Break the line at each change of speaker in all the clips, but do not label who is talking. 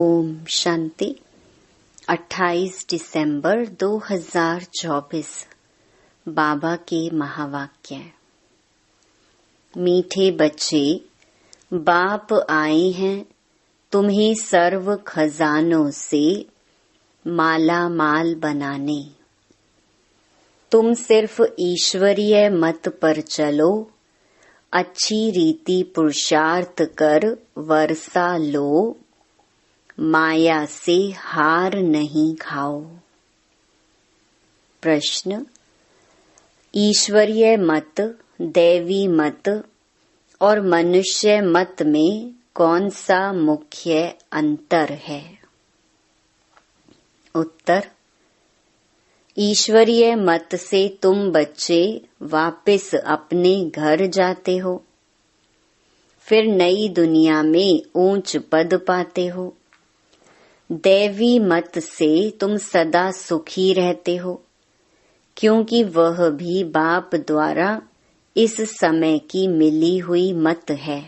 ओम शांति। 28 दिसंबर 2024 बाबा के महावाक्य। मीठे बच्चे, बाप आए हैं तुम्हें सर्व खजानों से माला माल बनाने। तुम सिर्फ ईश्वरीय मत पर चलो, अच्छी रीति पुरुषार्थ कर वर्षा लो, माया से हार नहीं खाओ। प्रश्न: ईश्वरीय मत, दैवी मत और मनुष्य मत में कौन सा मुख्य अंतर है? उत्तर: ईश्वरीय मत से तुम बच्चे वापस अपने घर जाते हो, फिर नई दुनिया में ऊंच पद पाते हो। दैवी मत से तुम सदा सुखी रहते हो, क्योंकि वह भी बाप द्वारा इस समय की मिली हुई मत है।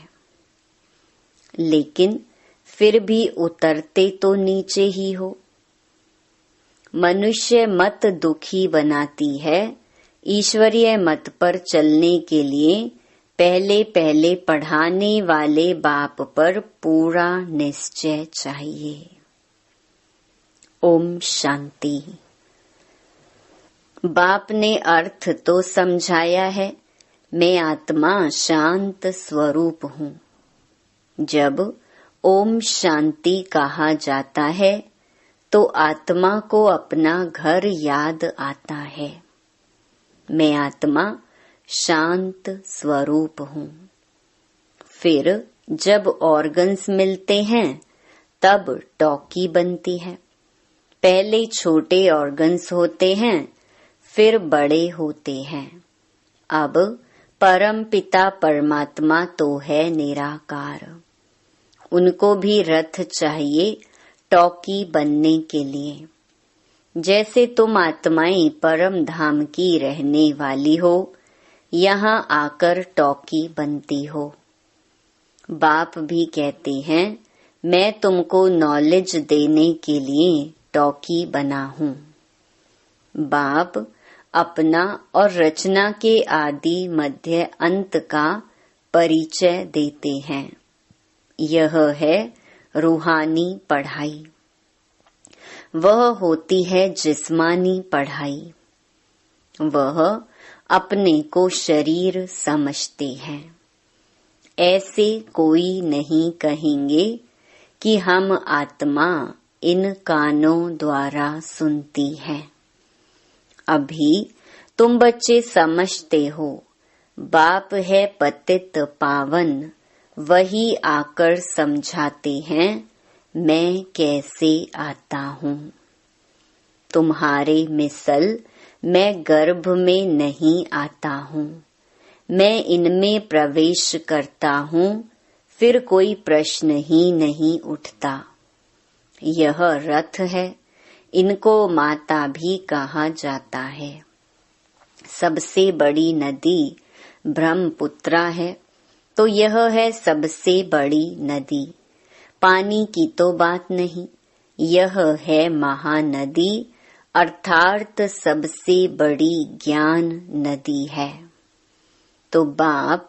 लेकिन फिर भी उतरते तो नीचे ही हो। मनुष्य मत दुखी बनाती है। ईश्वरीय मत पर चलने के लिए पहले पहले पढ़ाने वाले बाप पर पूरा निश्चय चाहिए। ओम शांति। बाप ने अर्थ तो समझाया है, मैं आत्मा शांत स्वरूप हूँ। जब ओम शांति कहा जाता है तो आत्मा को अपना घर याद आता है। मैं आत्मा शांत स्वरूप हूँ। फिर जब ऑर्गन्स मिलते हैं तब टॉकी बनती है। पहले छोटे ऑर्गन्स होते हैं, फिर बड़े होते हैं। अब परम पिता परमात्मा तो है निराकार। उनको भी रथ चाहिए टॉकी बनने के लिए। जैसे तुम आत्माएं परम धाम की रहने वाली हो, यहाँ आकर टॉकी बनती हो। बाप भी कहते हैं, मैं तुमको नॉलेज देने के लिए टॉकी बना हूँ। बाप अपना और रचना के आदि मध्य अंत का परिचय देते हैं। यह है रूहानी पढ़ाई। वह होती है जिस्मानी पढ़ाई। वह अपने को शरीर समझते हैं। ऐसे कोई नहीं कहेंगे कि हम आत्मा इन कानों द्वारा सुनती है। अभी तुम बच्चे समझते हो, बाप है पतित पावन, वही आकर समझाते हैं मैं कैसे आता हूँ। तुम्हारे मिसल मैं गर्भ में नहीं आता हूँ, मैं इनमें प्रवेश करता हूँ, फिर कोई प्रश्न ही नहीं उठता। यह रथ है, इनको माता भी कहा जाता है। सबसे बड़ी नदी ब्रह्मपुत्रा है, तो यह है सबसे बड़ी नदी। पानी की तो बात नहीं, यह है महानदी, अर्थात सबसे बड़ी ज्ञान नदी है। तो बाप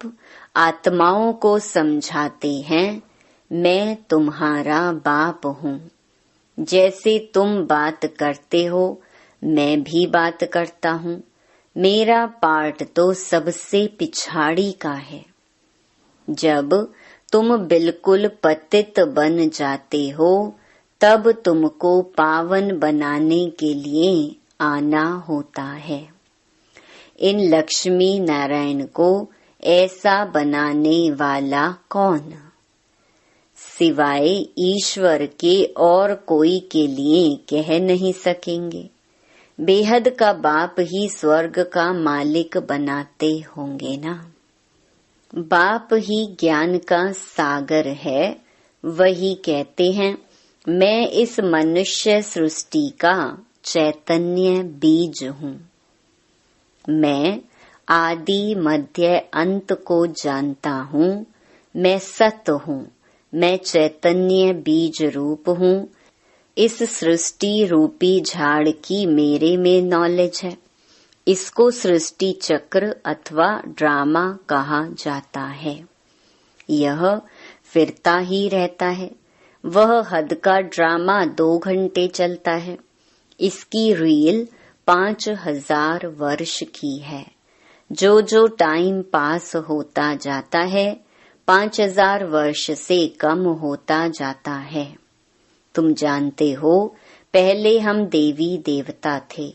आत्माओं को समझाते हैं, मैं तुम्हारा बाप हूँ। जैसे तुम बात करते हो, मैं भी बात करता हूँ। मेरा पार्ट तो सबसे पिछाड़ी का है। जब तुम बिल्कुल पतित बन जाते हो, तब तुमको पावन बनाने के लिए आना होता है। इन लक्ष्मी नारायण को ऐसा बनाने वाला कौन? सिवाय ईश्वर के और कोई के लिए कह नहीं सकेंगे। बेहद का बाप ही स्वर्ग का मालिक बनाते होंगे ना। बाप ही ज्ञान का सागर है। वही कहते हैं, मैं इस मनुष्य सृष्टि का चैतन्य बीज हूँ। मैं आदि मध्य अंत को जानता हूँ। मैं सत हूँ, मैं चैतन्य बीज रूप हूँ। इस सृष्टि रूपी झाड़ की मेरे में नॉलेज है। इसको सृष्टि चक्र अथवा ड्रामा कहा जाता है। यह फिरता ही रहता है। वह हद का ड्रामा 2 घंटे चलता है। इसकी रील 5000 वर्ष की है। जो जो टाइम पास होता जाता है 5000 वर्ष से कम होता जाता है। तुम जानते हो, पहले हम देवी देवता थे,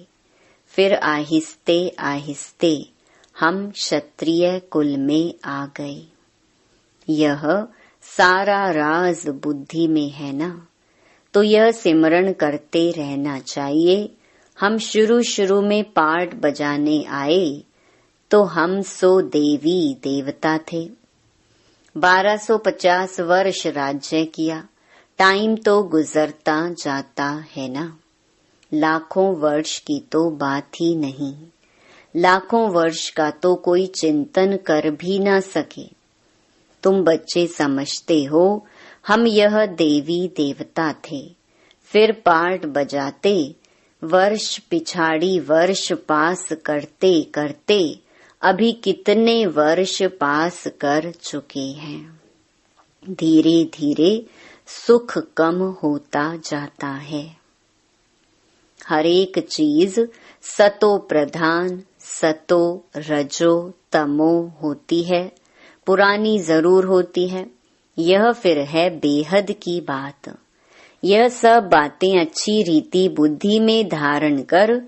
फिर आहिस्ते आहिस्ते हम क्षत्रिय कुल में आ गए। यह सारा राज बुद्धि में है ना, तो यह सिमरण करते रहना चाहिए। हम शुरू में पार्ट बजाने आए तो हम सो देवी देवता थे। 1250 वर्ष राज्य किया। टाइम तो गुजरता जाता है ना। लाखों वर्ष की तो बात ही नहीं। लाखों वर्ष का तो कोई चिंतन कर भी ना सके। तुम बच्चे समझते हो हम यह देवी देवता थे, फिर पार्ट बजाते वर्ष पिछाड़ी वर्ष पास करते करते अभी कितने वर्ष पास कर चुके हैं। धीरे धीरे सुख कम होता जाता है। हर एक चीज सतो प्रधान, सतो रजो तमो होती है। पुरानी जरूर होती है। यह फिर है बेहद की बात। यह सब बातें अच्छी रीति बुद्धि में धारण कर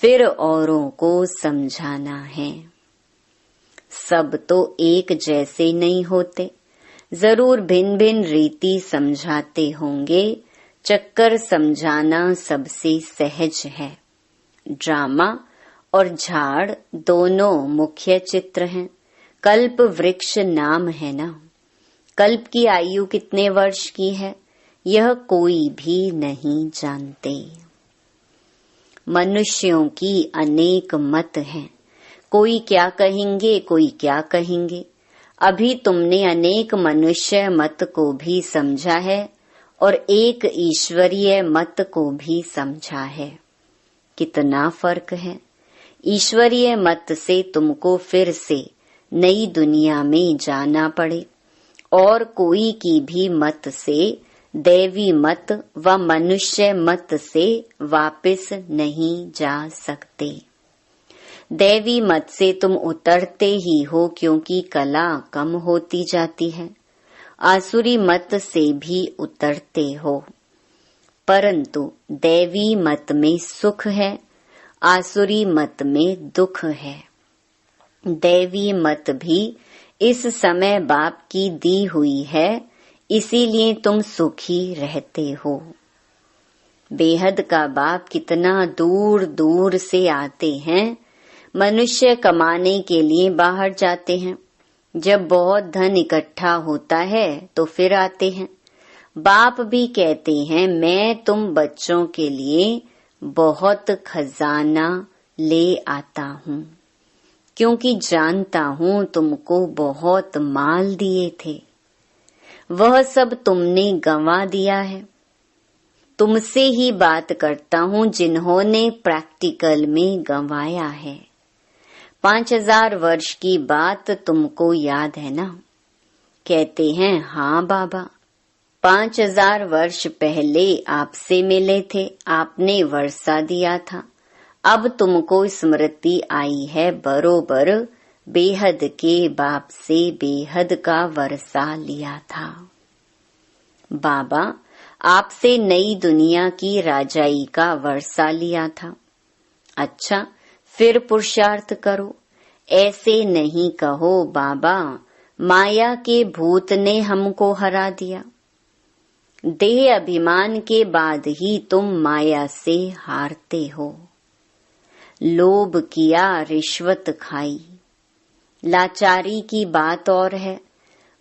फिर औरों को समझाना है। सब तो एक जैसे नहीं होते, जरूर भिन्न भिन्न रीति समझाते होंगे। चक्कर समझाना सबसे सहज है। ड्रामा और झाड़ दोनों मुख्य चित्र हैं। कल्प वृक्ष नाम है ना। कल्प की आयु कितने वर्ष की है यह कोई भी नहीं जानते। मनुष्यों की अनेक मत हैं। कोई क्या कहेंगे, कोई क्या कहेंगे। अभी तुमने अनेक मनुष्य मत को भी समझा है और एक ईश्वरीय मत को भी समझा है। कितना फर्क है। ईश्वरीय मत से तुमको फिर से नई दुनिया में जाना पड़े और कोई की भी मत से, दैवी मत व मनुष्य मत से वापस नहीं जा सकते। दैवी मत से तुम उतरते ही हो क्योंकि कला कम होती जाती है। आसुरी मत से भी उतरते हो, परंतु दैवी मत में सुख है, आसुरी मत में दुख है। दैवी मत भी इस समय बाप की दी हुई है, इसीलिए तुम सुखी रहते हो। बेहद का बाप कितना दूर दूर से आते हैं। मनुष्य कमाने के लिए बाहर जाते हैं। जब बहुत धन इकट्ठा होता है तो फिर आते हैं। बाप भी कहते हैं मैं तुम बच्चों के लिए बहुत खजाना ले आता हूँ, क्योंकि जानता हूँ तुमको बहुत माल दिए थे, वह सब तुमने गंवा दिया है। तुमसे ही बात करता हूँ जिन्होंने प्रैक्टिकल में गंवाया है। 5000 वर्ष की बात तुमको याद है ना? कहते हैं हाँ बाबा, 5000 वर्ष पहले आपसे मिले थे, आपने वर्षा दिया था। अब तुमको स्मृति आई है बरोबर बेहद के बाप से बेहद का वर्षा लिया था। बाबा आपसे नई दुनिया की राजाई का वर्षा लिया था। अच्छा, फिर पुरुषार्थ करो। ऐसे नहीं कहो बाबा माया के भूत ने हमको हरा दिया। देह अभिमान के बाद ही तुम माया से हारते हो। लोभ किया, रिश्वत खाई, लाचारी की बात और है।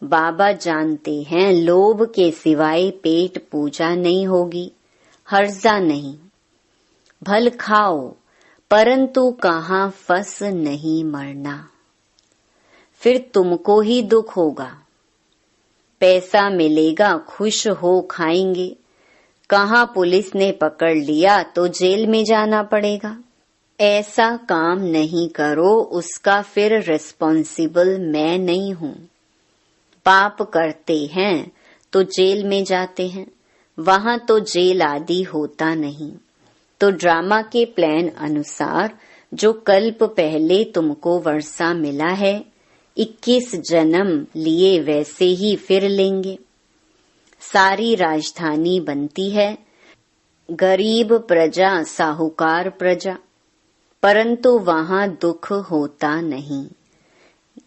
बाबा जानते हैं लोभ के सिवाय पेट पूजा नहीं होगी। हर्जा नहीं, भल खाओ परंतु कहाँ फंस नहीं मरना, फिर तुमको ही दुख होगा। पैसा मिलेगा, खुश हो खाएंगे। कहाँ पुलिस ने पकड़ लिया तो जेल में जाना पड़ेगा। ऐसा काम नहीं करो, उसका फिर रिस्पॉन्सिबल मैं नहीं हूँ। पाप करते हैं तो जेल में जाते हैं, वहां तो जेल आदि होता नहीं। तो ड्रामा के प्लान अनुसार जो कल्प पहले तुमको वर्षा मिला है, 21 जन्म लिए वैसे ही फिर लेंगे। सारी राजधानी बनती है, गरीब प्रजा साहूकार प्रजा, परंतु वहां दुख होता नहीं।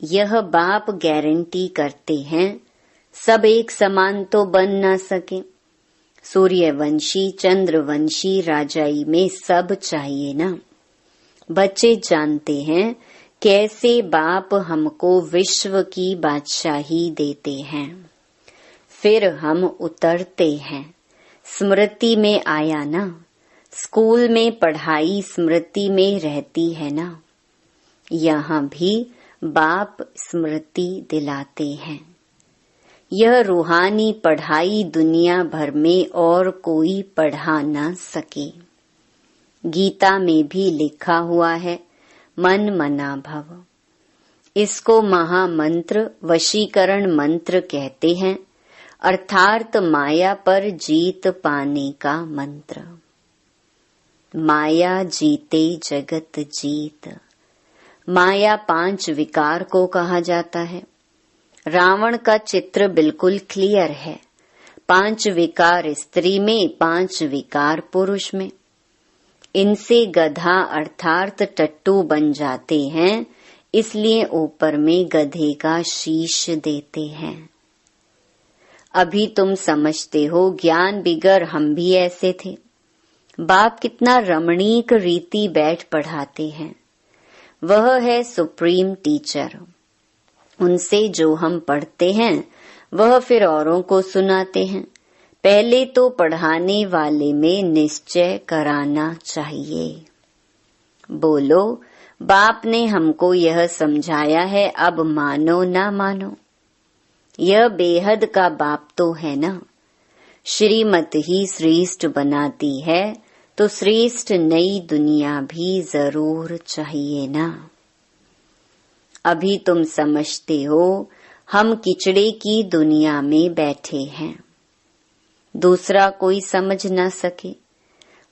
यह बाप गारंटी करते हैं, सब एक समान तो बन ना सके। सूर्यवंशी चंद्रवंशी राजाई में सब चाहिए ना। बच्चे जानते हैं कैसे बाप हमको विश्व की बादशाही देते हैं। फिर हम उतरते हैं, स्मृति में आया ना। स्कूल में पढ़ाई स्मृति में रहती है ना। यहाँ भी बाप स्मृति दिलाते हैं। यह रूहानी पढ़ाई दुनिया भर में और कोई पढ़ा न सके। गीता में भी लिखा हुआ है, मन मना भव। इसको महामंत्र वशीकरण मंत्र कहते हैं, अर्थात माया पर जीत पाने का मंत्र। माया जीते जगत जीत। माया 5 विकार को कहा जाता है। रावण का चित्र बिल्कुल क्लियर है। 5 विकार स्त्री में, 5 विकार पुरुष में। इनसे गधा अर्थात टट्टू बन जाते हैं, इसलिए ऊपर में गधे का शीश देते हैं। अभी तुम समझते हो, ज्ञान बिगर हम भी ऐसे थे। बाप कितना रमणीक रीति बैठ पढ़ाते हैं। वह है सुप्रीम टीचर। उनसे जो हम पढ़ते हैं वह फिर औरों को सुनाते हैं। पहले तो पढ़ाने वाले में निश्चय कराना चाहिए। बोलो, बाप ने हमको यह समझाया है, अब मानो ना मानो। यह बेहद का बाप तो है ना। श्रीमत ही श्रेष्ठ बनाती है, तो श्रेष्ठ नई दुनिया भी जरूर चाहिए ना। अभी तुम समझते हो, हम किचड़े की दुनिया में बैठे हैं, दूसरा कोई समझ न सके।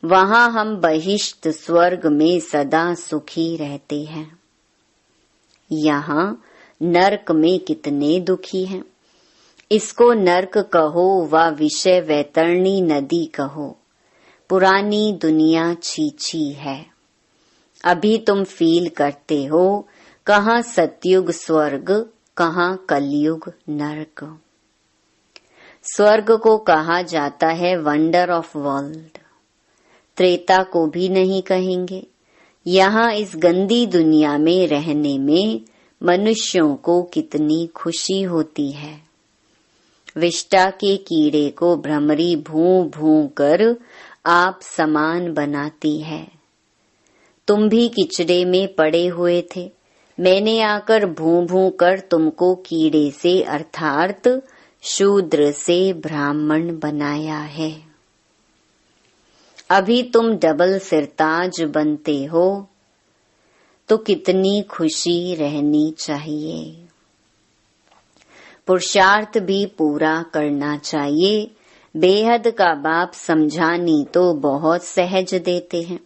वहां हम बहिष्ठ स्वर्ग में सदा सुखी रहते हैं। यहाँ नरक में कितने दुखी हैं। इसको नरक कहो व विषय वैतरणी नदी कहो, पुरानी दुनिया छीछी है। अभी तुम फील करते हो, कहाँ सतयुग स्वर्ग, कहाँ कलयुग नरक। स्वर्ग को कहा जाता है वंडर ऑफ वर्ल्ड। त्रेता को भी नहीं कहेंगे। यहाँ इस गंदी दुनिया में रहने में मनुष्यों को कितनी खुशी होती है। विष्टा के कीड़े को भ्रमरी भूं भूं कर आप समान बनाती है। तुम भी किचड़े में पड़े हुए थे, मैंने आकर भूं भूं कर तुमको कीड़े से अर्थात शूद्र से ब्राह्मण बनाया है। अभी तुम डबल सिरताज बनते हो, तो कितनी खुशी रहनी चाहिए। पुरुषार्थ भी पूरा करना चाहिए। बेहद का बाप समझानी तो बहुत सहज देते हैं,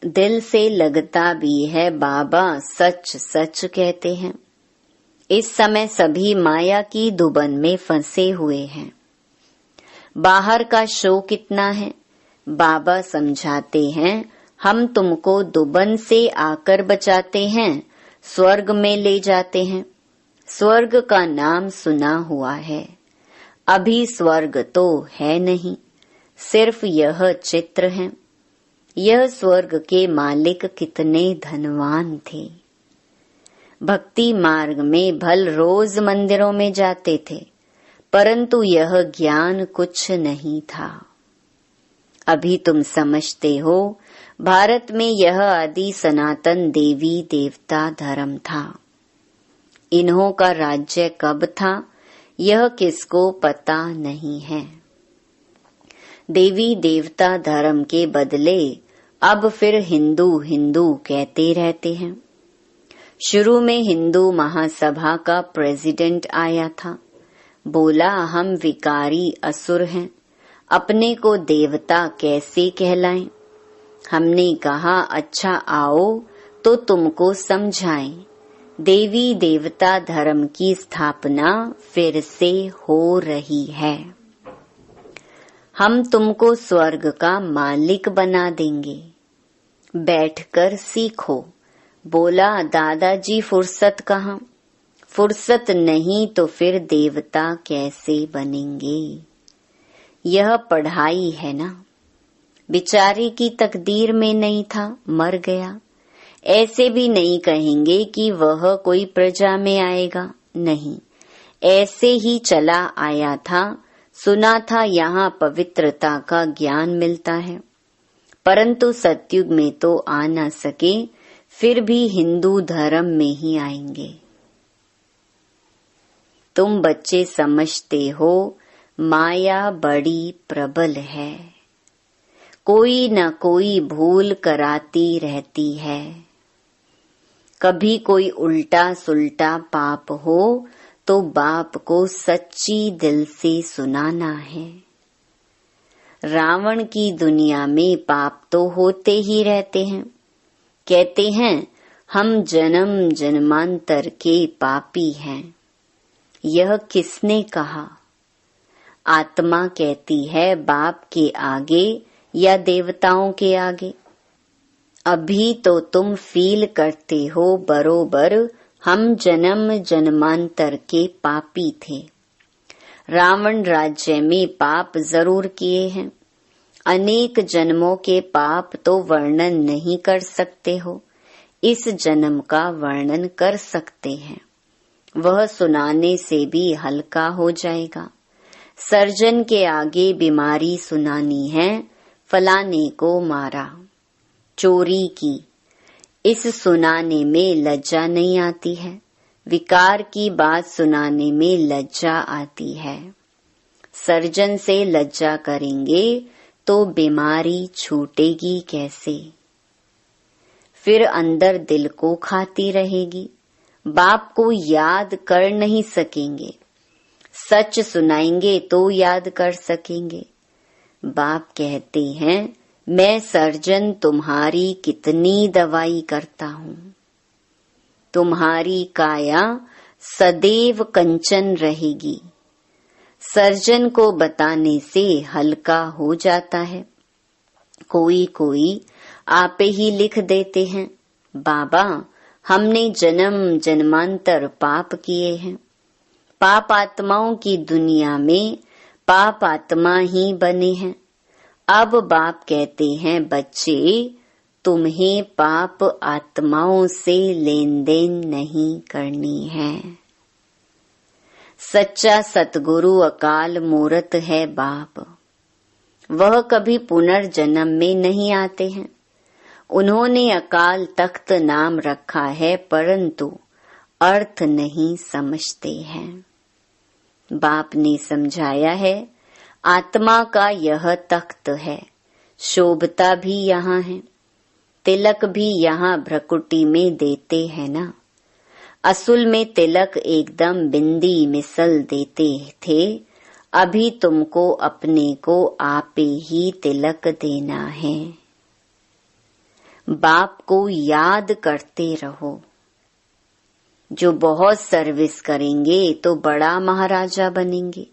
दिल से लगता भी है। बाबा सच सच कहते हैं। इस समय सभी माया की दुबन में फंसे हुए हैं। बाहर का शो कितना है। बाबा समझाते हैं, हम तुमको दुबन से आकर बचाते हैं, स्वर्ग में ले जाते हैं। स्वर्ग का नाम सुना हुआ है, अभी स्वर्ग तो है नहीं, सिर्फ यह चित्र है। यह स्वर्ग के मालिक कितने धनवान थे। भक्ति मार्ग में भल रोज मंदिरों में जाते थे, परंतु यह ज्ञान कुछ नहीं था। अभी तुम समझते हो, भारत में यह आदि सनातन देवी देवता धर्म था। इन्हों का राज्य कब था, यह किसको पता नहीं है। देवी देवता धर्म के बदले अब फिर हिंदू हिंदू कहते रहते हैं। शुरू में हिंदू महासभा का प्रेसिडेंट आया था, बोला हम विकारी असुर हैं, अपने को देवता कैसे कहलाएं। हमने कहा अच्छा आओ तो तुमको समझाएं। देवी देवता धर्म की स्थापना फिर से हो रही है। हम तुमको स्वर्ग का मालिक बना देंगे, बैठकर सीखो। बोला दादाजी फुर्सत कहाँ, फुर्सत नहीं तो फिर देवता कैसे बनेंगे। यह पढ़ाई है ना। बेचारे की तकदीर में नहीं था, मर गया। ऐसे भी नहीं कहेंगे कि वह कोई प्रजा में आएगा, नहीं, ऐसे ही चला आया था। सुना था यहाँ पवित्रता का ज्ञान मिलता है, परंतु सतयुग में तो आ न सके, फिर भी हिंदू धर्म में ही आएंगे। तुम बच्चे समझते हो माया बड़ी प्रबल है, कोई न कोई भूल कराती रहती है। कभी कोई उल्टा सुल्टा पाप हो तो बाप को सच्ची दिल से सुनाना है। रावण की दुनिया में पाप तो होते ही रहते हैं। कहते हैं हम जन्म जन्मांतर के पापी हैं। यह किसने कहा? आत्मा कहती है बाप के आगे या देवताओं के आगे। अभी तो तुम फील करते हो बरोबर हम जन्म जन्मांतर के पापी थे। रावण राज्य में पाप जरूर किए हैं। अनेक जन्मों के पाप तो वर्णन नहीं कर सकते हो, इस जन्म का वर्णन कर सकते हैं। वह सुनाने से भी हल्का हो जाएगा। सर्जन के आगे बीमारी सुनानी है, फलाने को मारा, चोरी की, इस सुनाने में लज्जा नहीं आती है। विकार की बात सुनाने में लज्जा आती है। सर्जन से लज्जा करेंगे तो बीमारी छूटेगी कैसे? फिर अंदर दिल को खाती रहेगी, बाप को याद कर नहीं सकेंगे। सच सुनाएंगे तो याद कर सकेंगे। बाप कहते हैं मैं सर्जन तुम्हारी कितनी दवाई करता हूँ। तुम्हारी काया सदैव कंचन रहेगी। सर्जन को बताने से हल्का हो जाता है। कोई कोई आपे ही लिख देते हैं, बाबा हमने जन्म जन्मांतर पाप किए हैं। पाप आत्माओं की दुनिया में पाप आत्मा ही बने हैं। अब बाप कहते हैं बच्चे तुम्हें पाप आत्माओं से लेन देन नहीं करनी है। सच्चा सतगुरु अकाल मूरत है बाप। वह कभी पुनर्जन्म में नहीं आते हैं। उन्होंने अकाल तख्त नाम रखा है, परंतु अर्थ नहीं समझते हैं। बाप ने समझाया है आत्मा का यह तख्त है, शोभता भी यहाँ है, तिलक भी यहाँ भ्रकुटी में देते हैं ना। असुल में तिलक एकदम बिंदी मिसल देते थे, अभी तुमको अपने को आपे ही तिलक देना है। बाप को याद करते रहो। जो बहुत सर्विस करेंगे तो बड़ा महाराजा बनेंगे।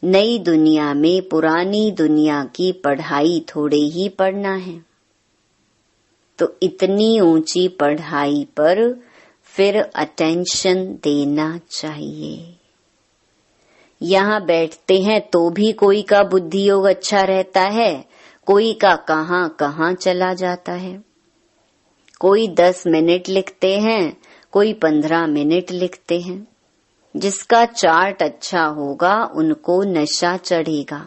नई दुनिया में पुरानी दुनिया की पढ़ाई थोड़े ही पढ़ना है, तो इतनी ऊंची पढ़ाई पर फिर अटेंशन देना चाहिए। यहाँ बैठते हैं तो भी कोई का बुद्धि योग अच्छा रहता है, कोई का कहाँ कहाँ चला जाता है। कोई 10 मिनट लिखते हैं, कोई 15 मिनट लिखते हैं। जिसका चार्ट अच्छा होगा उनको नशा चढ़ेगा।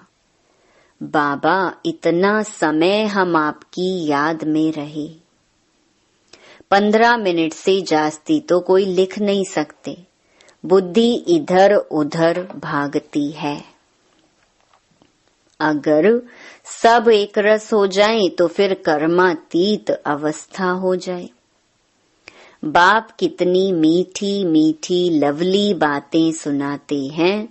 बाबा इतना समय हम आपकी याद में रहे। 15 मिनट से जास्ती तो कोई लिख नहीं सकते। बुद्धि इधर उधर भागती है। अगर सब एक रस हो जाए तो फिर कर्मातीत अवस्था हो जाए। बाप कितनी मीठी मीठी लवली बातें सुनाते हैं,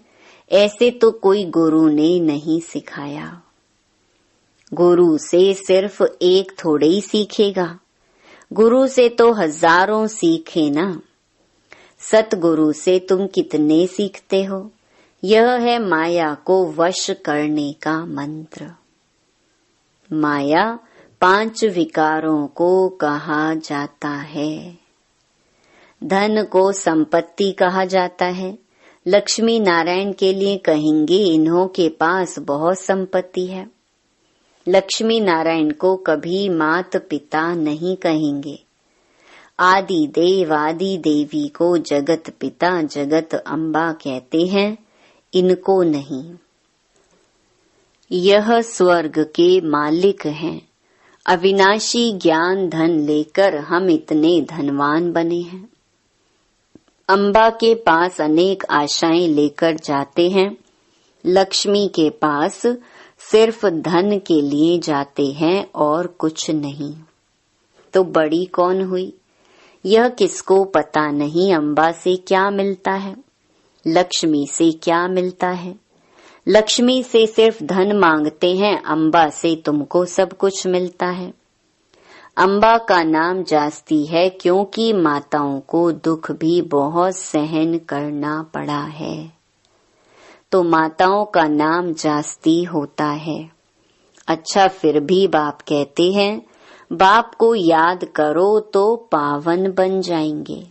ऐसे तो कोई गुरु ने नहीं सिखाया। गुरु से सिर्फ एक थोड़े ही सीखेगा, गुरु से तो हजारों सीखे ना। सतगुरु से तुम कितने सीखते हो? यह है माया को वश करने का मंत्र। माया 5 विकारों को कहा जाता है। धन को संपत्ति कहा जाता है। लक्ष्मी नारायण के लिए कहेंगे इन्हों के पास बहुत संपत्ति है। लक्ष्मी नारायण को कभी मात पिता नहीं कहेंगे। आदि देव आदि देवी को जगत पिता जगत अम्बा कहते हैं, इनको नहीं। यह स्वर्ग के मालिक हैं। अविनाशी ज्ञान धन लेकर हम इतने धनवान बने हैं। अम्बा के पास अनेक आशाएं लेकर जाते हैं, लक्ष्मी के पास सिर्फ धन के लिए जाते हैं और कुछ नहीं। तो बड़ी कौन हुई? यह किसको पता नहीं। अम्बा से क्या मिलता है, लक्ष्मी से क्या मिलता है? लक्ष्मी से सिर्फ धन मांगते हैं, अम्बा से तुमको सब कुछ मिलता है। अम्बा का नाम जास्ती है क्योंकि माताओं को दुख भी बहुत सहन करना पड़ा है, तो माताओं का नाम जास्ती होता है। अच्छा, फिर भी बाप कहते हैं बाप को याद करो तो पावन बन जाएंगे।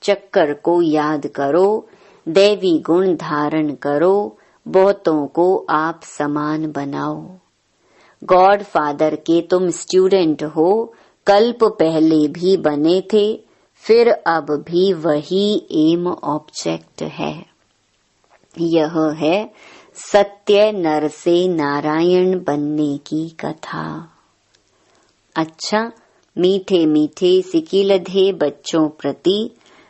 चक्कर को याद करो, दैवी गुण धारण करो, बहुतों को आप समान बनाओ। गॉड फादर के तुम स्टूडेंट हो, कल्प पहले भी बने थे, फिर अब भी वही एम ऑब्जेक्ट है। यह है सत्य नर से नारायण बनने की कथा। अच्छा, मीठे मीठे सिकिलधे बच्चों प्रति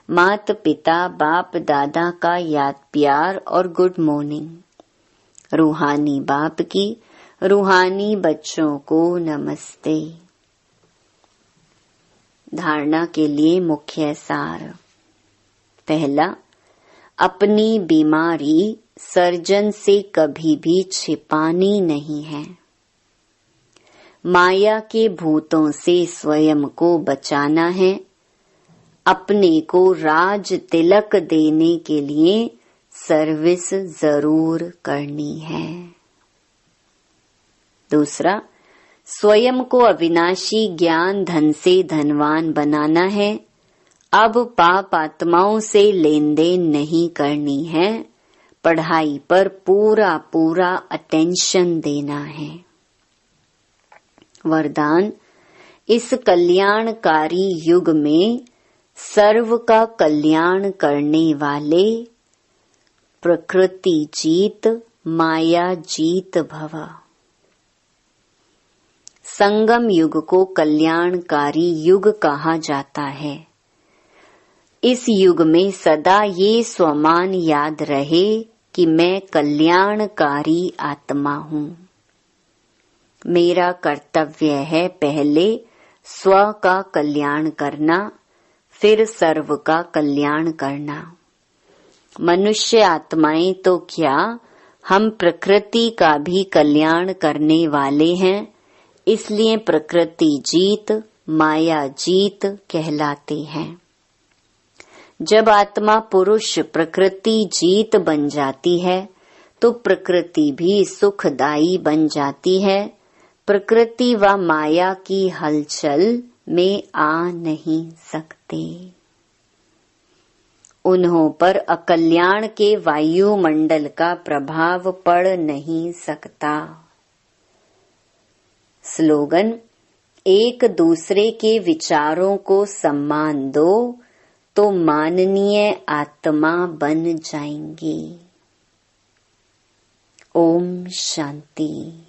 मात पिता बाप दादा का याद प्यार और गुड मॉर्निंग। रूहानी बाप की रूहानी बच्चों को नमस्ते। धारणा के लिए मुख्य सार। पहला, अपनी बीमारी सर्जन से कभी भी छिपानी नहीं है। माया के भूतों से स्वयं को बचाना है। अपने को राज तिलक देने के लिए सर्विस जरूर करनी है। दूसरा, स्वयं को अविनाशी ज्ञान धन से धनवान बनाना है। अब पाप आत्माओं से लेन देन नहीं करनी है, पढ़ाई पर पूरा पूरा अटेंशन देना है। वरदान, इस कल्याणकारी युग में सर्व का कल्याण करने वाले प्रकृति जीत माया जीत भव। संगम युग को कल्याणकारी युग कहा जाता है। इस युग में सदा ये स्वमान याद रहे कि मैं कल्याणकारी आत्मा हूँ। मेरा कर्तव्य है पहले स्व का कल्याण करना, फिर सर्व का कल्याण करना। मनुष्य आत्माएं तो क्या, हम प्रकृति का भी कल्याण करने वाले हैं, इसलिए प्रकृति जीत माया जीत कहलाते हैं। जब आत्मा पुरुष प्रकृति जीत बन जाती है तो प्रकृति भी सुखदायी बन जाती है। प्रकृति व माया की हलचल में आ नहीं सकते। उन्हों पर अकल्याण के वायुमंडल का प्रभाव पड़ नहीं सकता। स्लोगन, एक दूसरे के विचारों को सम्मान दो तो माननीय आत्मा बन जाएंगी। ओम शांति।